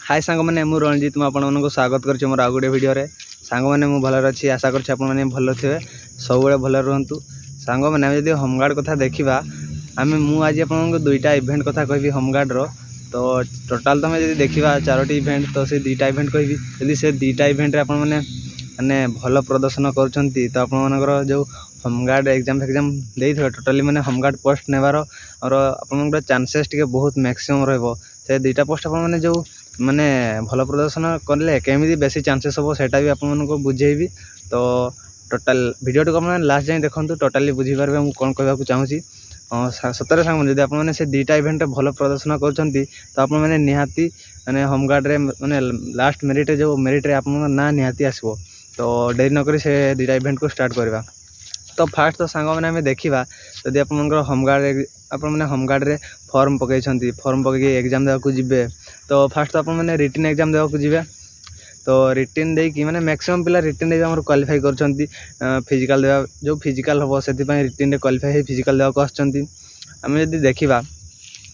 हाय सांग मैंने मु रणजीत मु आपको स्वागत कर मोर आउ गोटे भिडियो सांग मैंने भल अच्छी आशा कर भल थे सब भल रुहतु सांग मैंने जब होमगार्ड कथा देखा आम मुझे आपको दुईटा इवेंट कथा कहि होमगार्ड तो टोटाल तुम जब देखा 4टी इवेंट तो से 2टा इवेंट कहि यदि से 2टा इवेंट मैंने भल प्रदर्शन कर तो जो होमगार्ड एग्जाम फैक्जाम दे टोटाली मैंने होमगार्ड पोस्ट नेबार और आप चांसेस टे बहुत मैक्सिमम रे 2टा पोस्ट आपने जो माने भल प्रदर्शन कले केमी बेसी चांसेस हम सेटा भी आपको बुझेबी तो टोटाल वीडियो को आप लास्ट जाए देखूँ टोटाली बुझीपारे मुझे कौन कहना चाहूँगी सतरे सांग जब आपने से 2टा इवेंट भल प्रदर्शन कर तो आप निहाती माने होमगार्ड रे माने लास्ट मेरिट जो मेरिट रे आप ना निहाती आसो तो डेरी नक से 2टा इवेंट को स्टार्ट करवा तो फास्ट तो सांग मैंने देखा जदि आप होमगार्ड होमगार्ड रे फॉर्म पकई फॉर्म पकई एग्जाम देवाक जी तो फास्ट तो आपने रिटन एग्जाम देवाक जी तो रिटन देकी माने मैक्सिमम पिला रिटन दे क्वालिफाई कर फिजिकल देवा जो फिजिकल हम से रिटन रे क्वालिफाई फिजिकल देवाक आम जब देखा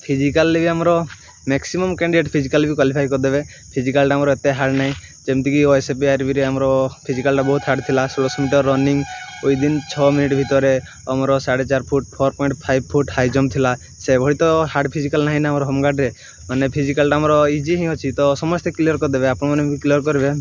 फिजिकल भी आमर मैक्सिमम कैंडिडेट फिजिकल भी क्वालिफाई करदे फिजिकल आमर एत हार्ड ना जमती कि OSFP-RB आमर फिजिकल बहुत हार्ड थिला 1600 मीटर रनिंग विदिन 6 मिनिट भितर आमर 4.5 फुट 4.5 फुट हाई जंप थिला से भली तो हार्ड फिजिकल ना आमर होमगार्ड रे माने फिजिकल आमर इजी ही अच्छी तो समस्ते क्लियर करदे आपण भी क्लियर करेंगे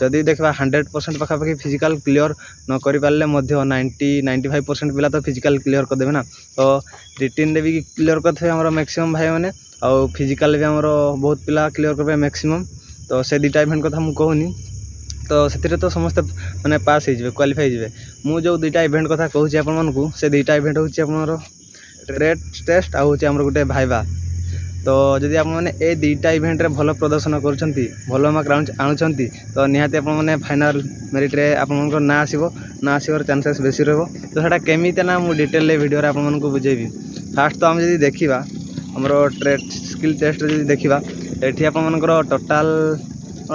जदि देखा 100% पाखापाखि फिजिकल क्लियर न कर पारे 90-95% पिला तो फिजिकल क्लियर करदे ना तो रिटन रे भी क्लियर करथे आमर मैक्सिमम भाई मैंने आउ फिजिकल भी आमर बहुत पिला क्लियर करबे मैक्सिमम तो से 2टा इवेंट कथा मु कहूनी तो से तो समस्ते माने पास हो क्वालिफाई हो मु जो 2टा इवेंट कथा कहूँ आपको से 2टा इवेंट हूँ आपर ट्रेड टेस्ट आम गोटे भाइबा तो जदि आप ए 2टा इवेंट रे भल प्रदर्शन कर भल मार्क आणुंट तो निहाती आपने फाइनाल मेरिट रे आपन ना आसबार चांसेस बेसी रहो तो सेटा केमी ना मुझे डिटेल वीडियो आपको बुझेबी फास्ट तो आम जब देखा आमर ट्रेड स्किल टेस्ट जब देखा ये आपर टोटाल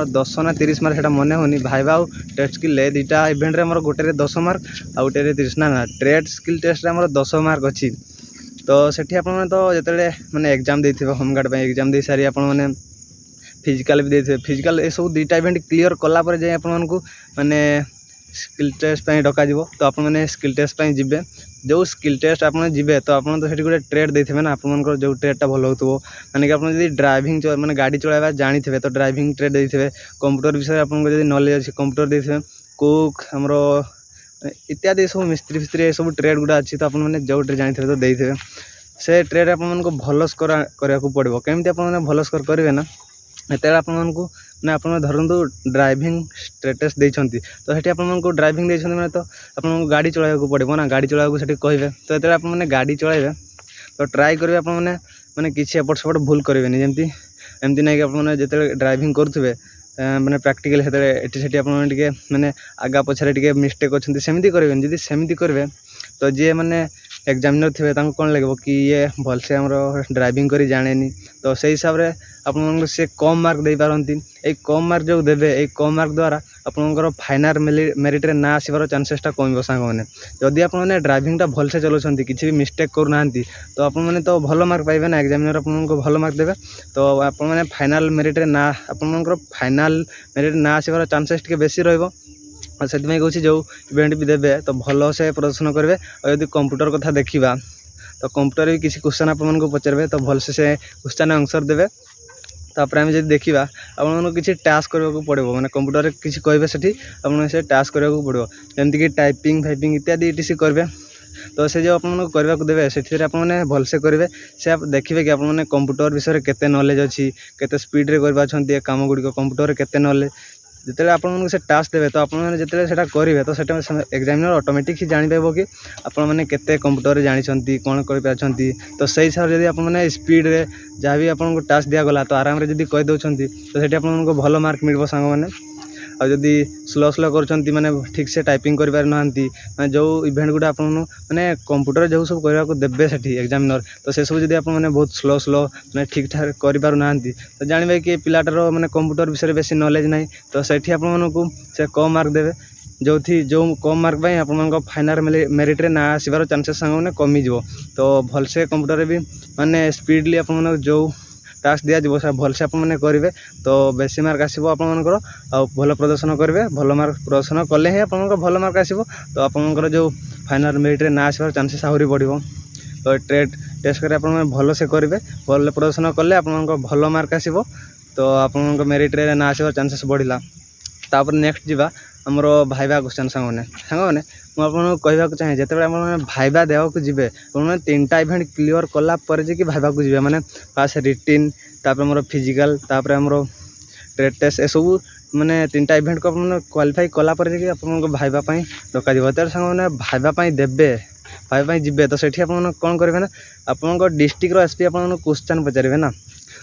10 ना 30 मार्क से मन होनी भाइबा आउ टेस्ट स्किल 2टा इवेंट रे गोटे 10 मार्क आउ गोटे 30 ना ट्रेड स्किल टेस्ट रे 10 मार्क अच्छी तो सेठी आपने तो जिते मैंने एग्जाम दे होमगार्ड एग्जाम दे सारी आपने फिजिकल भी दे फिजिकल ये सब 2टा इवेंट क्लियर कलापर जाए आपको माने स्किल टेस्ट डक तो आपने स्किल टेस्ट जी जो स्किल टेस्ट आपने जी तो आप तो गोटे ट्रेड देते ना आप जो ट्रेडटा भल हो माने कि आप ड्राइविंग मैंने गाड़ी चलाइबा जानी थे तो ड्राइविंग ट्रेड देते कंप्यूटर विषय आपको जब नॉलेज अच्छी कंप्यूटर देते कुक आमर इत्यादि सब मिस्त्री फिस्त्री सब ट्रेड गुड़ा अच्छी तो आपने जो ट्रेड जानी थे तो देते से ट्रेड आपको भल स्कोर करने पड़ो केमी आप भल स्कोर करेंगे ना ये आपको ना आप धरतु ड्राइविंग स्टेटस देते तो ये आपको ड्राइविंग देते मैंने तो आपको गाड़ी चलाइबा पड़ो ना गाड़ी चलाइबा से कहे तो ये आपने गाड़ी चलाइबे तो ट्राए करेंगे आपने माने किसी एपट सेपट भूल करेंगे जमी एमती ना कि आपने जो ड्राइविंग करुवे मैंने प्रैक्टिकल से आपने मैंने आगा पछारे टे मिस्टेक अच्छे सेमती करेंगे जदि सेमती करेंगे तो जी मैंने एग्जामिनर थे कौन लगे कि ये भलसे आम ड्राइविंग करी जाने तो से हिसाब से आप से कम मार्क दे पारती ये कम मार्क जो देवे ये कम मार्क द्वारा आपंकर फाइनाल मेरिट रे ना आसबार चांसेसटा कम सांग मैंने जदि आपने ड्राइविंगटा भलसे चलाउछंती किसी भी मिस्टेक करूना तो आपने तो भल मार्क पाइबे ना एग्जामिनर आपको भल मार्क देवे तो आपने फाइनाल मेरिट रे ना आपंकर फाइनाल मेरिट ना आसबार चांसेस टे बेसी रहिबो और से कहूँ जो इवेंट भी देवे तो भल से प्रदर्शन करेंगे और यदि कंप्यूटर कथा देखा तो कंप्यूटर भी किसी क्वेश्चन आपको पचारे तो भलसे से क्वेश्चन आंसर देवे तापर आम जब देखा आपको किसी टास्क करने पड़ो मैंने कंप्यूटर किसी कहे से आपको से टास्क करने पड़ो जमीक टाइपिंग फाइपिंग इत्यादि टी करेंगे तो से जो आपको करने को देवे से आपने भलसे करेंगे से आप देखिए कि आपने कंप्यूटर विषय केते नॉलेज अच्छी केते स्पीड रे कर काम गुड़िक कंप्यूटर केते नॉलेज जिते आपको से टास्क देवे तो आपने जिते से करेंगे तो एग्जामिनर ऑटोमेटिक ही जापर कि आपने केते कंप्यूटर जानी कौन कर तो सही हिसाब से जब आपने स्पीड रे जहाँ भी आपको टास्क दिगला तो आराम से जब कहीदे तो से आपको भल मार्क मिल सांग मैंने और जदि स्लो स्लो कर माने ठीक से टाइपिंग कर पारि नांती माने जो इवेंट गुड़ा आपन माने कंप्यूटर जो सब करबा को देबे सेठी एग्जामिनर तो से सब जदि आपन माने बहुत स्लो स्लो माने ठीक ठाक करि पारु नांती तो जानबे कि पिलाटर माने कंप्यूटर विषय बेसी नॉलेज नाही तो सेठी आपन मानकु से कम मार्क देबे जो कम मार्क पाई आपन फाइनाल मेरिट रे ना आसीबार चांसेस सांग माने कमी जो तो भलसे कंप्यूटर भी माने स्पीडली आपन जो टास्क दिज्व से भलसे आपने तो बेसी मार्क आसो आपर भल प्रदर्शन करेंगे भल मार्क प्रदर्शन कले ही आप भल मार्क आसो तो आपंकर जो फाइनाल मेरिट ना आसबार चांसेस आहरी बढ़ तो ट्रेड टेस्ट कर भल से करेंगे भल प्रदर्शन कले आप भल मार्क आसो तो आप मेरिट रे ना आसबार चांसेस बढ़ला तापर नेक्स्ट जावा आमर भाइबा क्वेश्चन सांग मैंने कहवाक चाहे जिते भाइबा देवाक जी मैंने 3टा इवेंट क्लियर कलापर कि भाइबा को जी मैंने फास्ट रिटिन तापर मोर फिजिकल तापर आमर ट्रेड टेस्ट ए सब मैंने 3टा इवेंट को क्वालिफाई कलापर कि आप भाइबा डक तो सांग मैंने भाइबा देवे भाइबा जी तो सेठी आप कौन करेंगे ना आप डिस्ट्रिक्ट एसपी आप क्वेश्चन पचारे ना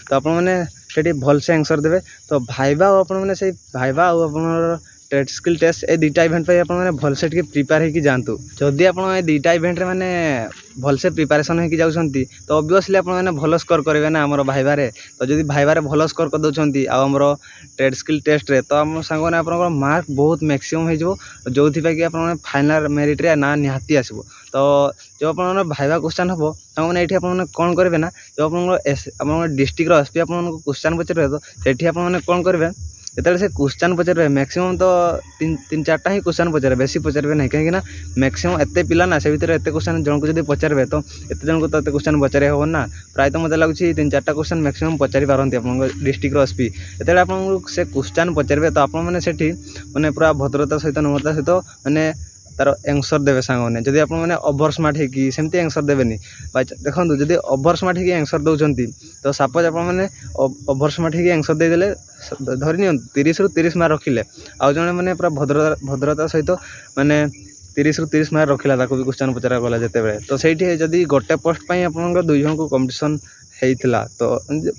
तो आप मैंने भलसे आंसर देवे तो भाइबा आपने से भाइबा आप ट्रेड स्किल टेस्ट ए 2टा इवेंट पे आपने भलसे प्रिपेयर होगी जातु जदि आप 2टा इवेंट रे माने भलसे प्रिपेरेसन होगी जाउछंती तो ऑब्वियसली आप भल स्कोर करेंगे ना आमर भाइबारे तो जदि भाइबारे भल स्कोर कर दउछंती आमर ट्रेड स्किल टेस्ट रे तो आम सांग ने आपन मार्क बहुत मैक्सिमम हो जो कि आप फाइनाल मेरिट रे ना निहाती आसबो तो जो आप भाइबा क्वेश्चन हम सांग ये आपने कौन करेंगे ना जो आप डिस्ट्रिक्ट एसपी आप क्वेश्चन पचारे तो सेठी आपने कौन करेंगे जिते से क्वेश्चन पचारे मैक्सिमम तो 3-4टा ही क्वेश्चन पचारे बेसी पचारे ना कहीं मैक्सिमम एत पिला ना से भीतर एत क्वेश्चन जन को जब पचारे तो एत जन को तो क्वेश्चन पचारे हो ना प्राय तो मतलब लगुच 3-4टा क्वेश्चन मैक्सिमम पचारि पारती आप डिस्ट्रिक्ट एसपी जिते आप से क्वेश्चन पचारे तो आप मैंने पूरा भद्रता सहित नम्रता सहित मैंने तार आंसर देवे सांग मैंने जब आप ओभर स्मार्ट होगी सेमती आंसर देवेनि देखो जब ओभर स्मार्ट होगी आंसर दौरान तो सपोज आपने ओभर स्मार्ट होगी आंसर देदेले धरी नि 30 ରୁ 30 मार्क रखिले आउ जने मैंने पूरा भद्रता सहित मैंने 30 ରୁ 30 मार्क रखिला ताको भी क्वेश्चन पचारा गला जेते बेले तो सेठी जदि गोटे पोस्ट पई आपन 2 जन को कंपटीशन हेइथिला तो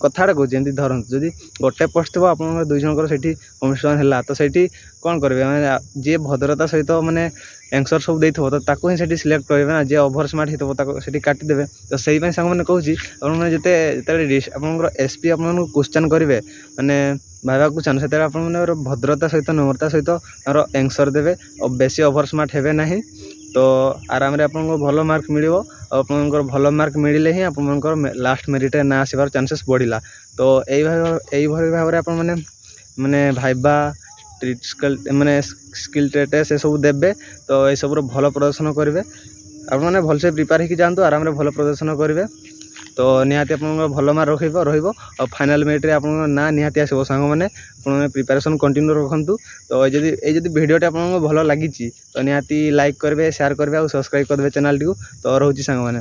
कथाटा कहूँ एमती धरतु जदि गोटे पोस्ट थो आप 2 जनकर सेठी कंपटीशन हैला तो सेठी कौन करेंगे मैंने जी भद्रता सहित मैंने आंसर सब देइथबो तो ताको ही सेठी सिलेक्ट करेंगे ना जे ओभर स्मार्ट होइथबो ताको सेठी काटिदेवे तो सही ପାଇଁ सांग मैंने कहूँ आपने जिते आपंकर एसपी आपको क्वेश्चन करेंगे मैंने भाइबा क्वेश्चन से आप भद्रता सहित नम्रता सहित तार आंसर देवे और बेसी ओभर स्मार्ट हेबे नहीं तो आराम रे आपको भल मार्क मिलिबो आपंकर भल मार्क मिले ही आपंकर लास्ट मेरिट ना आसबार चांसेस बढ़ला तो यही भाव में आप मैंने भाइबा मैंने स्किल टेस्ट सब देवे तो ये सब भल प्रदर्शन करेंगे आपने भलसे प्रिपेयर होगी जातु आराम रे भल प्रदर्शन करेंगे तो निहाती आप भल मार्क रहिबो और फाइनाल मेरिट रे आप ना निहाती आसबो सांग मैंने आपने प्रिपेरेसन कंटिन्यू रखु तो ये भिडियोटी आपको भल लगी तो निहाती लाइक करेंगे शेयर करेंगे और सब्सक्राइब करदे चैनल टी तो रोची सांग मैंने।